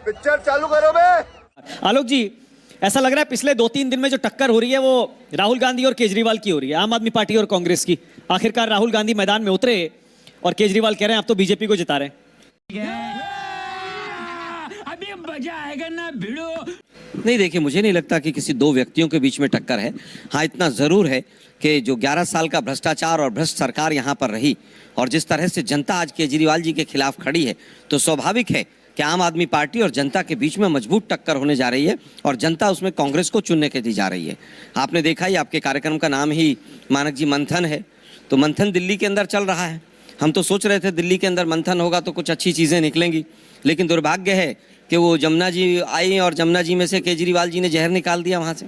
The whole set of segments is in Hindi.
पिक्चर चालू करो बे। आलोक जी, ऐसा लग रहा है पिछले 2-3 दिन में जो टक्कर हो रही है वो राहुल गांधी और केजरीवाल की हो रही है, आम आदमी पार्टी और कांग्रेस की। आखिरकार राहुल गांधी मैदान में उतरे और केजरीवाल कह रहे हैं आप तो बीजेपी को जिता रहे हैं। अभी मजा आएगा ना भिड़ो। नहीं, देखिए, मुझे नहीं लगता कि किसी दो व्यक्तियों के बीच में टक्कर है। हाँ, इतना जरूर है कि जो 11 साल का भ्रष्टाचार और भ्रष्ट सरकार यहाँ पर रही और जिस तरह से जनता आज केजरीवाल जी के खिलाफ खड़ी है, तो स्वाभाविक है कि आम आदमी पार्टी और जनता के बीच में मजबूत टक्कर होने जा रही है और जनता उसमें कांग्रेस को चुनने के दी जा रही है। आपने देखा ही, आपके कार्यक्रम का नाम ही मानक जी मंथन है, तो मंथन दिल्ली के अंदर चल रहा है। हम तो सोच रहे थे दिल्ली के अंदर मंथन होगा तो कुछ अच्छी चीज़ें निकलेंगी, लेकिन दुर्भाग्य है कि वो जमुना जी आई और जमुना जी में से केजरीवाल जी ने जहर निकाल दिया वहाँ से।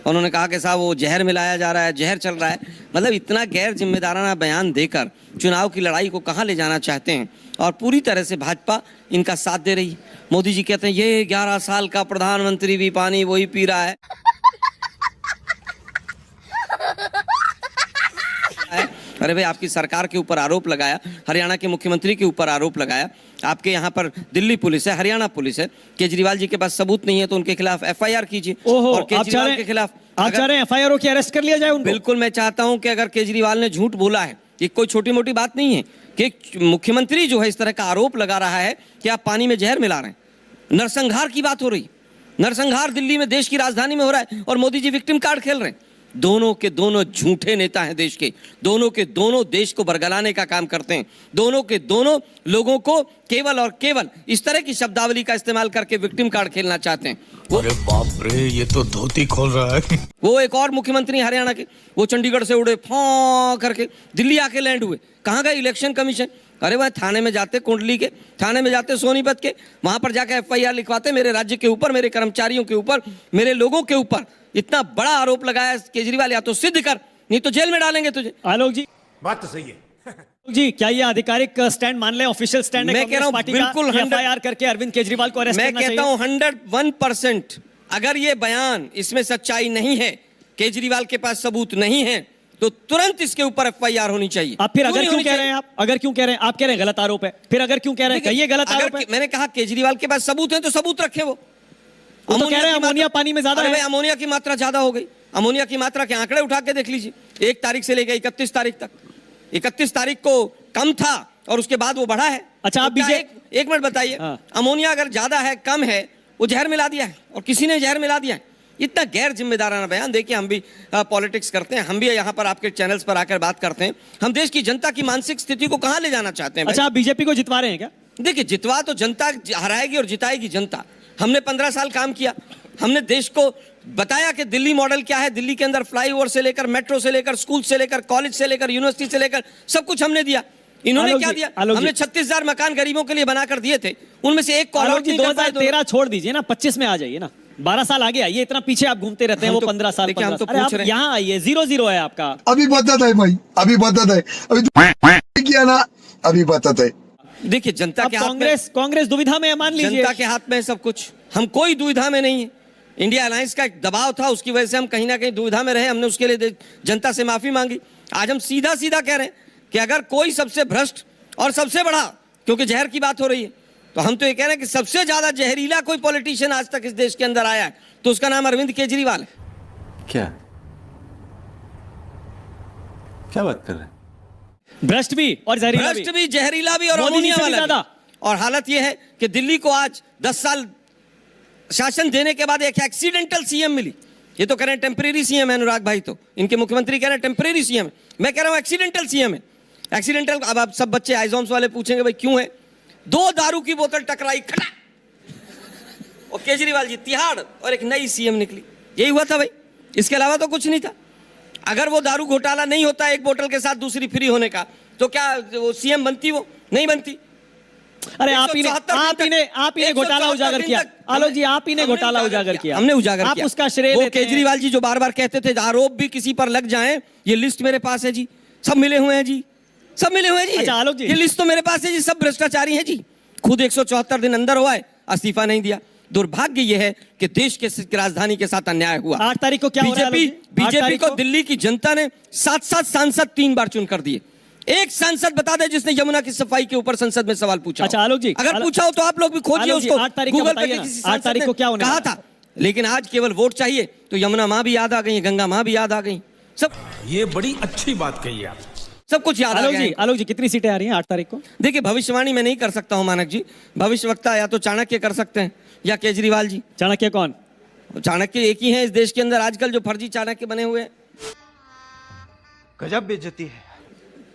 उन्होंने कहा कि साहब वो जहर मिलाया जा रहा है, जहर चल रहा है। मतलब इतना गैर जिम्मेदाराना बयान देकर चुनाव की लड़ाई को कहाँ ले जाना चाहते हैं, और पूरी तरह से भाजपा इनका साथ दे रही है। मोदी जी कहते हैं ये 11 साल का प्रधानमंत्री भी पानी वही पी रहा है। अरे भाई, आपकी सरकार के ऊपर आरोप लगाया, हरियाणा के मुख्यमंत्री के ऊपर आरोप लगाया, आपके यहाँ पर दिल्ली पुलिस है, हरियाणा पुलिस है, केजरीवाल जी के पास सबूत नहीं है तो उनके खिलाफ एफआईआर कीजिए। और केजरीवाल के खिलाफ आप चाह रहे हैं एफआईआर की अरेस्ट कर लिया जाए उनको? बिल्कुल, मैं चाहता हूं कि अगर केजरीवाल ने झूठ बोला है, ये कोई छोटी मोटी बात नहीं है कि मुख्यमंत्री जो है इस तरह का आरोप लगा रहा है कि आप पानी में जहर मिला रहे हैं। नरसंहार की बात हो रही, नरसंहार दिल्ली में, देश की राजधानी में हो रहा है और मोदी जी विक्टिम कार्ड खेल रहे हैं। दोनों के दोनों झूठे नेता हैं देश के, दोनों के दोनों देश को बरगलाने का काम करते हैं, दोनों के दोनों लोगों को केवल और केवल इस तरह की शब्दावली का इस्तेमाल करके विक्टिम कार्ड खेलना चाहते हैं। अरे बाप रे, ये तो धोती खोल रहा है। वो एक और मुख्यमंत्री हरियाणा के, वो चंडीगढ़ से उड़े फॉ करके दिल्ली आके लैंड हुए। कहाँ गए इलेक्शन कमीशन? अरे वह थाने में जाते, कुंडली के थाने में जाते, सोनीपत के, वहां पर जाकर एफआईआर लिखवाते मेरे राज्य के ऊपर, मेरे कर्मचारियों के ऊपर, मेरे लोगों के ऊपर। इतना बड़ा आरोप लगाया केजरीवाल, या तो सिद्ध कर, नहीं तो जेल में डालेंगे तुझे। आलोक जी, बात तो सही है। जी, क्या ये आधिकारिक स्टैंड मान ले, ऑफिशियल स्टैंड है मैं कह रहा हूं बिल्कुल एफआईआर करके अरविंद केजरीवाल को अरेस्ट करना चाहिए? मैं कहता हूं 101%। अगर ये बयान, इसमें सच्चाई नहीं है, केजरीवाल के पास सबूत नहीं है, तो तुरंत इसके ऊपर एफआईआर होनी चाहिए। आप फिर अगर क्यों कह रहे हैं? आप क्यों कह रहे हैं? आप कह रहे हैं गलत आरोप है, फिर अगर क्यों कह रहे हैं? कहिए गलत आरोप है। मैंने कहा केजरीवाल के पास सबूत है तो सबूत रखे। वो तो कह रहे हैं अमोनिया पानी में ज्यादा है। अमोनिया की मात्रा ज्यादा हो गई। अमोनिया की मात्रा के आंकड़े उठा के देख लीजिए, 1 तारीख से लेकर 31 तारीख तक। 31 तारीख को कम था और उसके बाद वो बढ़ा है। अच्छा, आप एक मिनट बताइए, अमोनिया अगर ज्यादा है, कम है, वो जहर मिला दिया है और किसी ने जहर मिला दिया है। इतना गैर जिम्मेदाराना बयान। देखिए, हम भी पॉलिटिक्स करते हैं, हम भी यहाँ पर आपके चैनल्स पर आकर बात करते हैं। हम देश की जनता की मानसिक स्थिति को कहाँ ले जाना चाहते हैं? अच्छा, आप बीजेपी को जितवा रहे हैं क्या? देखिए, जितवा तो जनता हराएगी और जिताएगी जनता। हमने 15 साल काम किया, हमने देश को बताया कि दिल्ली मॉडल क्या है। दिल्ली के अंदर फ्लाईओवर से लेकर, मेट्रो से लेकर, स्कूल से लेकर, कॉलेज से लेकर, यूनिवर्सिटी से लेकर सब कुछ हमने दिया। इन्होंने क्या दिया? हमने 36,000 मकान गरीबों के लिए बनाकर दिए थे, उनमें से एक कॉलोनी 2013 छोड़ दीजिए ना, 25 में आ जाइए ना। 12 साल आगे आइए, इतना पीछे आप घूमते रहते हैं। वो 15 साल हम तो पूछ रहे हैं। यहाँ आइए, 0-0 है आपका। अभी बता है भाई, अभी बता है, अभी किया ना, अभी बता है। देखिए, जनता के हाथ में, कांग्रेस दुविधा में है, मान लीजिए। जनता के हाथ में है सब कुछ। हम कोई दुविधा में नहीं है। इंडिया अलायंस का एक दबाव था, उसकी वजह से हम कहीं ना कहीं दुविधा में रहे। हमने उसके लिए जनता से माफी मांगी। आज हम सीधा सीधा कह रहे हैं कि अगर कोई सबसे भ्रष्ट और सबसे बड़ा, क्योंकि जहर की बात हो रही है, तो हम तो ये कह रहे हैं कि सबसे ज्यादा जहरीला कोई पॉलिटिशियन आज तक इस देश के अंदर आया है तो उसका नाम अरविंद केजरीवाल है। क्या क्या बात कर रहे हैं? भ्रष्ट भी और जहरीला भी, भ्रष्ट भी, जहरीला भी और अमोनिया वाला भी। और हालत यह है कि दिल्ली को आज 10 साल शासन देने के बाद एक एक्सीडेंटल सीएम मिली। ये तो कह रहे हैं टेम्परेरी सीएम है अनुराग भाई, तो इनके मुख्यमंत्री कह रहे हैं टेम्परेरी सीएम है। मैं कह रहा हूं एक्सीडेंटल सीएम है। एक्सीडेंटल। अब आप सब बच्चे आइजॉम्स वाले पूछेंगे भाई क्यों है? 2 दारू की बोतल टकराई, खड़ा, और केजरीवाल जी तिहाड़, और एक नई सीएम निकली। यही हुआ था भाई, इसके अलावा तो कुछ नहीं था। अगर वो दारू घोटाला नहीं होता एक बोतल के साथ दूसरी फ्री होने का, तो क्या वो सीएम बनती? वो नहीं बनती। अरे आप ही ने घोटाला उजागर किया। आलोक जी, आप ही ने घोटाला उजागर किया। हमने उजागर किया। आप उसका श्रेय वो लेते हैं। केजरीवाल जी जो बार बार कहते थे आरोप भी किसी पर लग जाएं, ये लिस्ट मेरे पास है जी, सब मिले हुए हैं जी, सब मिले हुए हैं जी। अच्छा आलोक जी, ये लिस्ट तो मेरे पास है जी, सब भ्रष्टाचारी हैं जी। खुद 174 दिन अंदर हुआ है, इस्तीफा नहीं दिया। दुर्भाग्य यह है कि देश के राजधानी के साथ अन्याय हुआ। 8 तारीख को क्या हो रहा है? बीजेपी को दिल्ली की जनता ने 7 सांसद 3 बार चुनकर दिए। एक सांसद बता दे जिसने यमुना की सफाई के ऊपर संसद में सवाल पूछा हो। अच्छा, आलोक जी, अगर पूछा हो तो आप लोग भी खोजिए आलोक जी, उसको 8 तारीख को गूगल पे बताइए ना, किसी 8 सांसद तारीख ने को क्या होने कहा वाला था। लेकिन आज केवल वोट चाहिए तो यमुना माँ भी याद आ गई, गंगा माँ भी याद आ गई, सब ये बड़ी अच्छी बात कही आप। सब कुछ याद आ आलोक गया जी, है। आलोक जी, कितनी सीटें आ रही हैं 8 तारीख को? देखिए भविष्यवाणी मैं नहीं कर सकता हूँ मानक जी, भविष्यवक्ता या तो चाणक्य कर सकते हैं या केजरीवाल जी। चाणक्य कौन? चाणक्य एक ही है इस देश के अंदर आजकल जो फर्जी चाणक्य बने हुए हैं। गजब बेइज्जती है।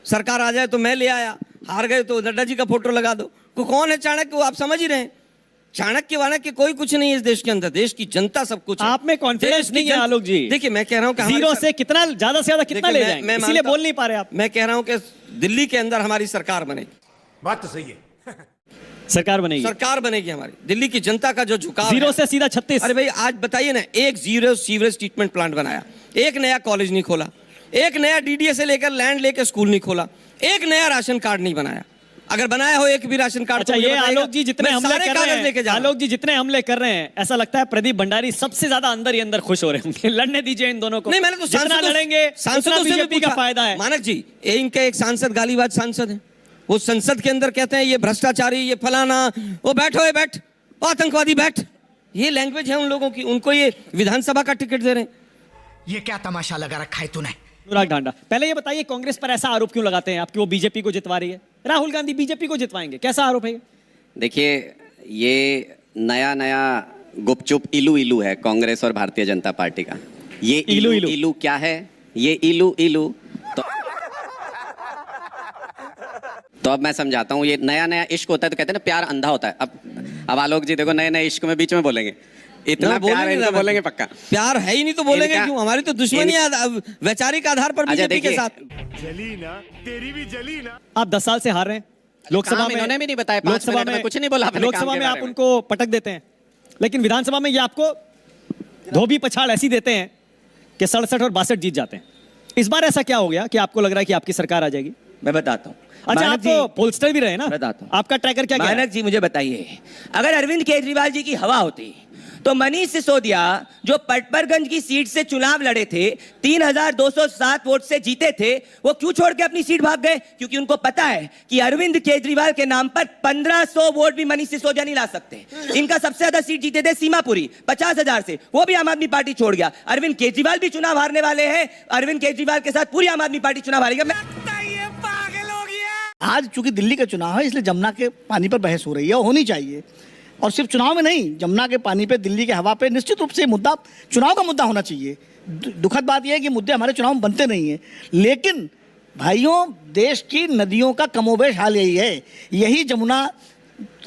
सरकार आ जाए तो मैं ले आया, हार गए तो नड्डा जी का फोटो लगा दो। कौन है चाणक्य, वो आप समझ ही रहे हैं। चाणक्य वाणक्य कोई कुछ नहीं है इस देश के अंदर, देश की जनता सब कुछ है। आप में कॉन्फिडेंस देश की नहीं है आलोक जी। देखिए मैं कह रहा हूँ कि हमारी जीरो से कितना ज्यादा से ज्यादा कितना देखिए, ले जाएंगे, इसीलिए मानता- बोल नहीं पा रहे आप। मैं कह रहा हूँ कि दिल्ली के अंदर हमारी सरकार बनेगी, बात तो सही है। सरकार बनेगी, सरकार बनेगी हमारी। दिल्ली की जनता का जो झुकाव जीरो है- से सीधा 36। अरे भाई आज बताइए ना, एक जीरो सीवरेज ट्रीटमेंट प्लांट बनाया, एक नया कॉलेज नहीं खोला, एक नया डीडीए से लेकर लैंड लेकर स्कूल नहीं खोला, एक नया राशन कार्ड नहीं बनाया। अगर बनाया हो एक भी राशन कार्ड अच्छा, तो मुझे ये बताइएगा, आलोक जी जितने मैं हमले सारे कर कागज रहे लेके हैं, जा रहा हूं। आलोक जी जितने हमले कर रहे हैं, ऐसा लगता है प्रदीप भंडारी सबसे ज्यादा अंदर ही अंदर खुश हो रहे होंगे। लड़ने दीजिए इन दोनों को। नहीं मैंने तो जितना लड़ेंगे उतना से भी बीजेपी का पूछा। फायदा है। मानक जी इनके एक सांसद गालीबाज सांसद है, वो संसद के अंदर कहते हैं ये भ्रष्टाचारी, ये फलाना, वो बैठो, ये बैठ, ओ आतंकवादी बैठ। ये लैंग्वेज है उन लोगों की, उनको ये विधानसभा का टिकट दे रहे हैं। ये क्या तमाशा लगा रखा है तूने? अनुराग ढांडा, पहले ये बताइए कांग्रेस पर ऐसा आरोप क्यों लगाते हैं आप कि वो बीजेपी को जितवा रही है? राहुल गांधी बीजेपी को जितवाएंगे, कैसा आरोप है ये? देखिए ये नया नया गुपचुप इलू इलू है कांग्रेस और भारतीय जनता पार्टी का। ये इलू इलू इलू। इलू क्या है? ये इलू इलू तो अब मैं समझाता हूँ। ये नया नया इश्क होता है तो कहते हैं ना प्यार अंधा होता है। अब आलोक जी देखो नए नए इश्क में बीच में बोलेंगे, इतना ना, प्यार है, ना, इनको बोलेंगे पक्का। प्यार है ही नहीं तो बोलेंगे इनका- क्यों? हमारी तो दुश्मनी है वैचारिक आधार पर अच्छा, बीजेपी के देखिए, साथ। जली ना, तेरी भी जली ना। आप 10 साल से हार रहे हैं लोकसभा काम में, इन्होंने भी नहीं बताया, 5 लोकसभा मिनट में में कुछ नहीं बोला अपने काम लोकसभा के में बारे आप में। उनको पटक देते हैं, लेकिन विधानसभा में ये आपको धोबी पछाड़ ऐसी देते हैं कि 67 और 62 जीत जाते हैं। इस बार ऐसा क्या हो गया कि आपको लग रहा है कि आपकी सरकार आ जाएगी? मैं बताता हूँ। अच्छा, आप तो पोलस्टर भी रहे ना, बताता हूँ। आपका ट्रैकर क्या मानक जी मुझे बताइए, अगर अरविंद केजरीवाल जी की हवा होती तो मनीष सिसोदिया जो पटपरगंज की सीट से चुनाव लड़े थे, 3207 वोट से जीते थे, वो क्यों छोड़ के अपनी सीट भाग गए? क्योंकि उनको पता है कि अरविंद केजरीवाल के नाम पर 1500 वोट भी मनीष सिसोदिया नहीं ला सकते। इनका सबसे ज्यादा सीट जीते थे सीमापुरी 50,000 से, वो भी आम आदमी पार्टी छोड़ गया। अरविंद केजरीवाल भी चुनाव हारने वाले हैं, अरविंद केजरीवाल के साथ पूरी आम आदमी पार्टी चुनाव हारेगा। आज चूंकि दिल्ली का चुनाव है इसलिए जमुना के पानी पर बहस हो रही है और होनी चाहिए। और सिर्फ चुनाव में नहीं, जमुना के पानी पे, दिल्ली के हवा पे निश्चित रूप से मुद्दा चुनाव का मुद्दा होना चाहिए। दुखद बात यह है कि मुद्दे हमारे चुनाव में बनते नहीं हैं, लेकिन भाइयों देश की नदियों का कमोबेश हाल यही है। यही जमुना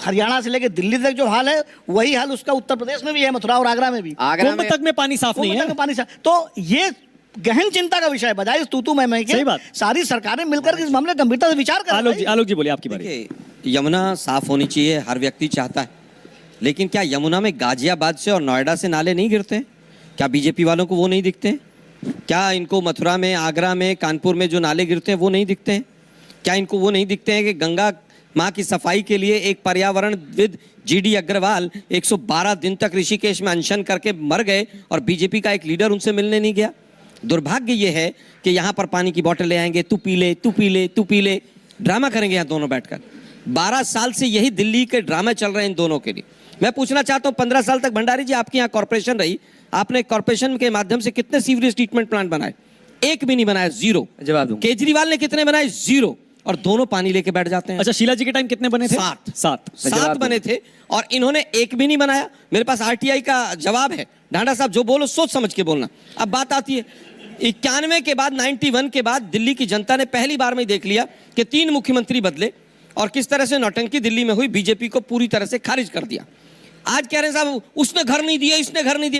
हरियाणा से लेकर दिल्ली तक जो हाल है वही हाल उसका उत्तर प्रदेश में भी है, मथुरा और आगरा में भी। आगरा कुंभ में तक में पानी साफ नहीं कुंभ है। तक में पानी तो ये गहन चिंता का विषय है। बजाय इस तूतू मैं सही बात। सारी सरकारें मिलकर इस मामले गंभीरता से विचार करें। आलोक जी बोलिए, आपकी बारी। देखिए यमुना साफ होनी चाहिए, हर व्यक्ति चाहता है, लेकिन क्या यमुना में गाजियाबाद से और नोएडा से नाले नहीं गिरते हैं? क्या बीजेपी वालों को वो नहीं दिखते हैं? क्या इनको मथुरा में, आगरा में, कानपुर में जो नाले गिरते हैं वो नहीं दिखते हैं? क्या इनको वो नहीं दिखते हैं कि गंगा माँ की सफाई के लिए एक पर्यावरणविद जीडी अग्रवाल 112 दिन तक ऋषिकेश में अनशन करके मर गए और बीजेपी का एक लीडर उनसे मिलने नहीं गया? दुर्भाग्य ये है कि यहाँ पर पानी की बोतल ले आएंगे, तू पी ले, तू पी ले, तू पी ले, ड्रामा करेंगे यहाँ दोनों बैठकर। 12 साल से यही दिल्ली के ड्रामे चल रहे हैं इन दोनों के लिए। मैं पूछना चाहता हूँ, 15 साल तक भंडारी जी आपकी यहाँ कॉर्पोरेशन रही, आपने कॉर्पोरेशन के माध्यम से कितने सीवरेज ट्रीटमेंट प्लांट बनाए? एक भी नहीं बनाया, जीरो। जवाब दूं। केजरीवाल ने कितने बनाए? जीरो। और दोनों पानी लेके बैठ जाते हैं। अच्छा, शीला जी के टाइम कितने बने थे? 7 जवाब बने थे और इन्होंने एक भी नहीं बनाया। मेरे पास आरटीआई का जवाब है। ढांडा साहब जो बोलो सोच समझ के बोलना। अब बात आती है 91 के बाद, 91 के बाद दिल्ली की जनता ने पहली बार में देख लिया कि 3 मुख्यमंत्री बदले और किस तरह से नौटंकी दिल्ली में हुई, बीजेपी को पूरी तरह से खारिज कर दिया। आज कह रहे हैं साहब उसने घर नहीं दिया, इसने घर नहीं दिया।